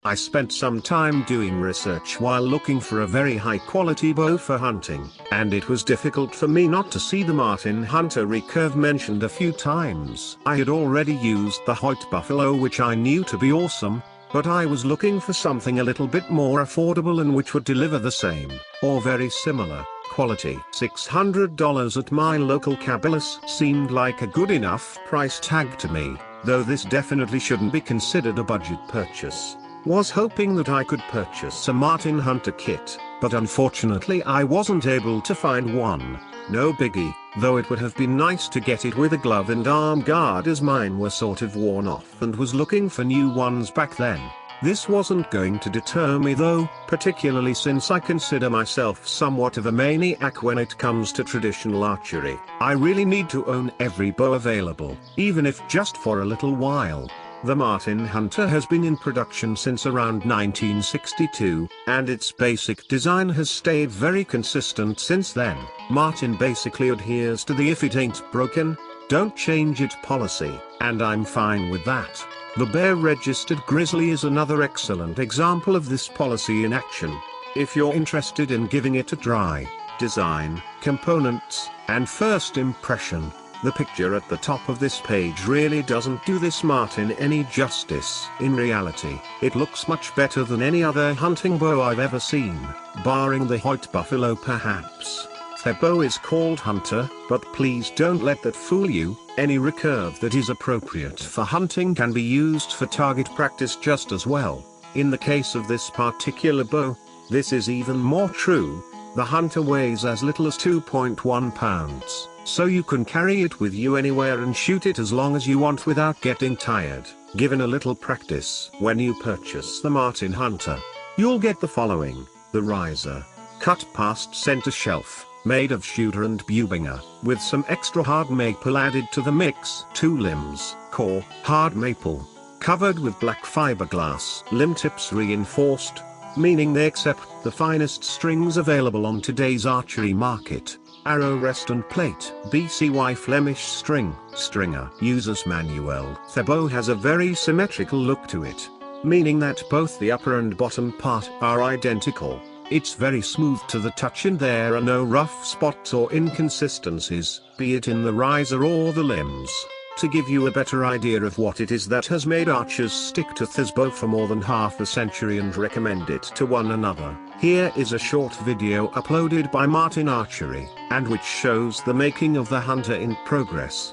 I spent some time doing research while looking for a very high quality bow for hunting, and it was difficult for me not to see the Martin Hunter recurve mentioned a few times. I had already used the Hoyt Buffalo, which I knew to be awesome, but I was looking for something a little bit more affordable and which would deliver the same, or very similar, quality. $600 at my local Cabela's seemed like a good enough price tag to me, though this definitely shouldn't be considered a budget purchase. Was hoping that I could purchase a Martin Hunter kit, but unfortunately I wasn't able to find one. No biggie, though it would have been nice to get it with a glove and arm guard, as mine were sort of worn off and was looking for new ones back then. This wasn't going to deter me though, particularly since I consider myself somewhat of a maniac when it comes to traditional archery. I really need to own every bow available, even if just for a little while. The Martin Hunter has been in production since around 1962, and its basic design has stayed very consistent since then. Martin basically adheres to the "if it ain't broken, don't change it" policy, and I'm fine with that. The Bear Registered Grizzly is another excellent example of this policy in action. If you're interested in giving it a try, design, components, and first impression, the picture at the top of this page really doesn't do this Martin any justice. In reality, it looks much better than any other hunting bow I've ever seen, barring the Hoyt Buffalo perhaps. The bow is called Hunter, but please don't let that fool you. Any recurve that is appropriate for hunting can be used for target practice just as well. In the case of this particular bow, this is even more true. The Hunter weighs as little as 2.1 pounds. So you can carry it with you anywhere and shoot it as long as you want without getting tired. Given a little practice, when you purchase the Martin Hunter, you'll get the following: the riser, cut past center shelf, made of shooter and bubinger, with some extra hard maple added to the mix. 2 limbs, core, hard maple, covered with black fiberglass. Limb tips reinforced, meaning they accept the finest strings available on today's archery market. Arrow rest and plate. BCY Flemish string, stringer. User's manual. The bow has a very symmetrical look to it, meaning that both the upper and bottom part are identical. It's very smooth to the touch and there are no rough spots or inconsistencies, be it in the riser or the limbs. To give you a better idea of what it is that has made archers stick to this bow for more than half a century and recommend it to one another, here is a short video uploaded by Martin Archery, and which shows the making of the Hunter in progress.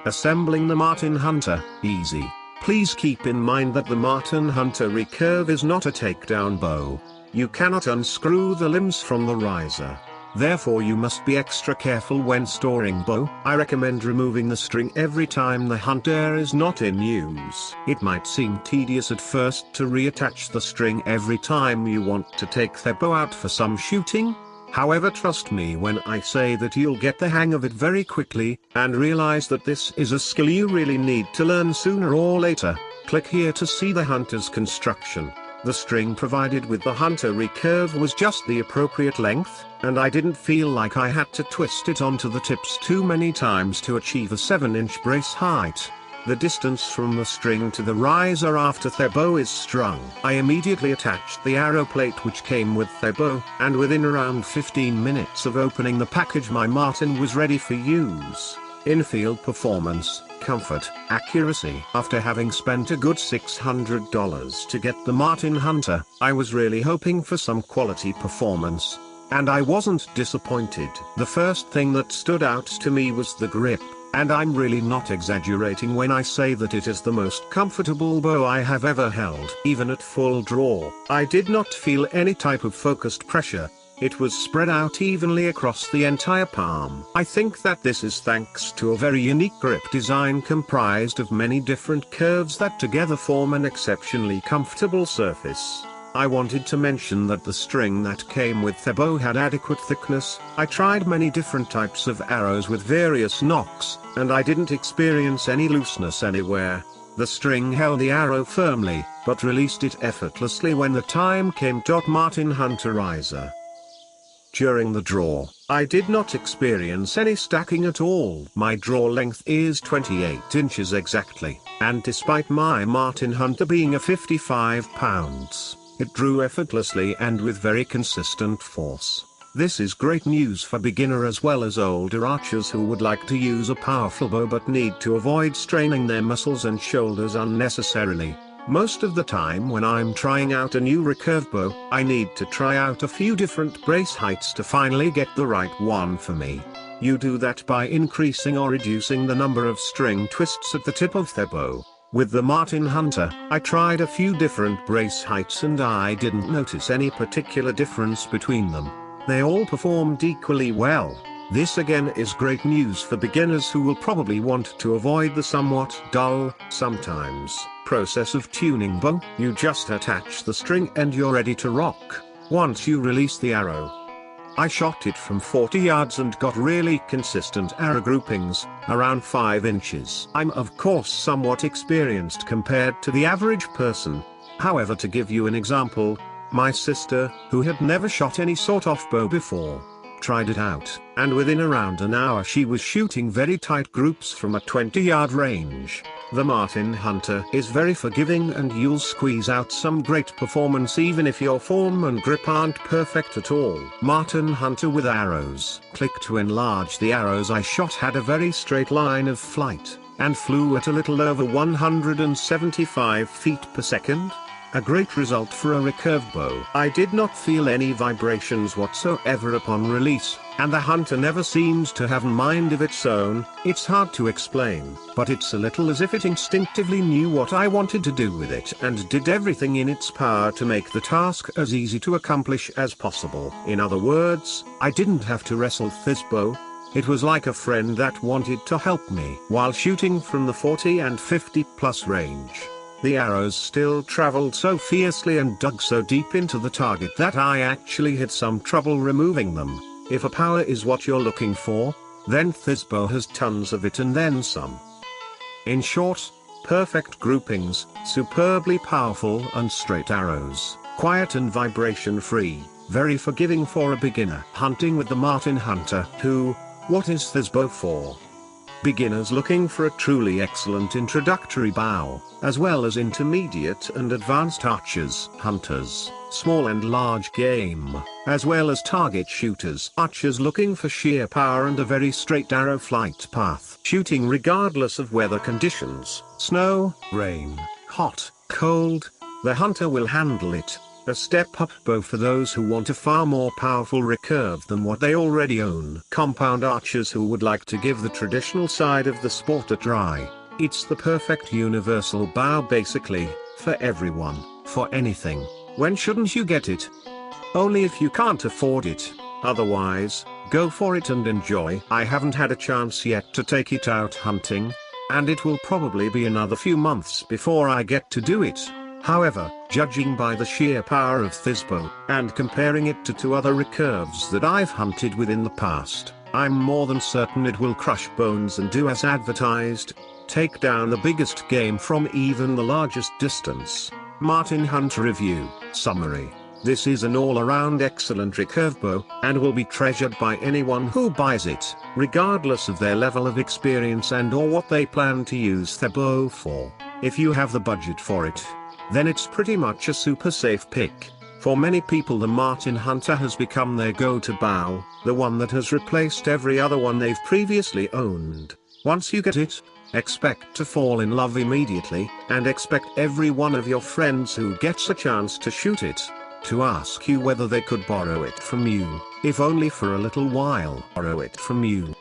Assembling the Martin Hunter, easy. Please keep in mind that the Martin Hunter recurve is not a takedown bow. You cannot unscrew the limbs from the riser. Therefore you must be extra careful when storing bow. I recommend removing the string every time the Hunter is not in use. It might seem tedious at first to reattach the string every time you want to take the bow out for some shooting. However, trust me when I say that you'll get the hang of it very quickly, and realize that this is a skill you really need to learn sooner or later. Click here to see the Hunter's construction. The string provided with the Hunter recurve was just the appropriate length, and I didn't feel like I had to twist it onto the tips too many times to achieve a 7-inch brace height. The distance from the string to the riser after the bow is strung. I immediately attached the arrow plate which came with the bow, and within around 15 minutes of opening the package my Martin was ready for use. In-field performance, comfort, accuracy. After having spent a good $600 to get the Martin Hunter, I was really hoping for some quality performance, and I wasn't disappointed. The first thing that stood out to me was the grip, and I'm really not exaggerating when I say that it is the most comfortable bow I have ever held. Even at full draw, I did not feel any type of focused pressure. It was spread out evenly across the entire palm. I think that this is thanks to a very unique grip design comprised of many different curves that together form an exceptionally comfortable surface. I wanted to mention that the string that came with the bow had adequate thickness. I tried many different types of arrows with various nocks, and I didn't experience any looseness anywhere. The string held the arrow firmly, but released it effortlessly when the time came. Martin Hunter riser. During the draw, I did not experience any stacking at all. My draw length is 28 inches exactly, and despite my Martin Hunter being a 55 pounds, it drew effortlessly and with very consistent force. This is great news for beginner as well as older archers who would like to use a powerful bow but need to avoid straining their muscles and shoulders unnecessarily. Most of the time when I'm trying out a new recurve bow, I need to try out a few different brace heights to finally get the right one for me. You do that by increasing or reducing the number of string twists at the tip of the bow. With the Martin Hunter, I tried a few different brace heights and I didn't notice any particular difference between them. They all performed equally well. This again is great news for beginners who will probably want to avoid the somewhat dull, sometimes, process of tuning bow. You just attach the string and you're ready to rock. Once you release the arrow, I shot it from 40 yards and got really consistent arrow groupings, around 5 inches. I'm of course somewhat experienced compared to the average person. However, to give you an example, my sister, who had never shot any sort of bow before, tried it out, and within around an hour she was shooting very tight groups from a 20-yard range. The Martin Hunter is very forgiving and you'll squeeze out some great performance even if your form and grip aren't perfect at all. Martin Hunter with arrows. Click to enlarge. The arrows I shot had a very straight line of flight, and flew at a little over 175 feet per second. A great result for a recurve bow. I did not feel any vibrations whatsoever upon release, and the Hunter never seems to have a mind of its own. It's hard to explain, but it's a little as if it instinctively knew what I wanted to do with it and did everything in its power to make the task as easy to accomplish as possible. In other words, I didn't have to wrestle with this bow. It was like a friend that wanted to help me. While shooting from the 40 and 50 plus range, the arrows still traveled so fiercely and dug so deep into the target that I actually had some trouble removing them. If a power is what you're looking for, then this bow has tons of it and then some. In short, perfect groupings, superbly powerful and straight arrows, quiet and vibration free, very forgiving for a beginner. Hunting with the Martin Hunter. What is this bow for? Beginners looking for a truly excellent introductory bow, as well as intermediate and advanced archers, hunters, small and large game, as well as target shooters, archers looking for sheer power and a very straight arrow flight path, shooting regardless of weather conditions, snow, rain, hot, cold, the Hunter will handle it. A step-up bow for those who want a far more powerful recurve than what they already own. Compound archers who would like to give the traditional side of the sport a try. It's the perfect universal bow basically, for everyone, for anything. When shouldn't you get it? Only if you can't afford it. Otherwise, go for it and enjoy. I haven't had a chance yet to take it out hunting, and it will probably be another few months before I get to do it. However, judging by the sheer power of this bow, and comparing it to 2 other recurves that I've hunted with in the past, I'm more than certain it will crush bones and do as advertised, take down the biggest game from even the largest distance. Martin Hunter Review. Summary. This is an all-around excellent recurve bow, and will be treasured by anyone who buys it, regardless of their level of experience and or what they plan to use their bow for. If you have the budget for it, then it's pretty much a super safe pick. For many people the Martin Hunter has become their go-to bow, the one that has replaced every other one they've previously owned. Once you get it, expect to fall in love immediately, and expect every one of your friends who gets a chance to shoot it, to ask you whether they could borrow it from you, if only for a little while. Borrow it from you.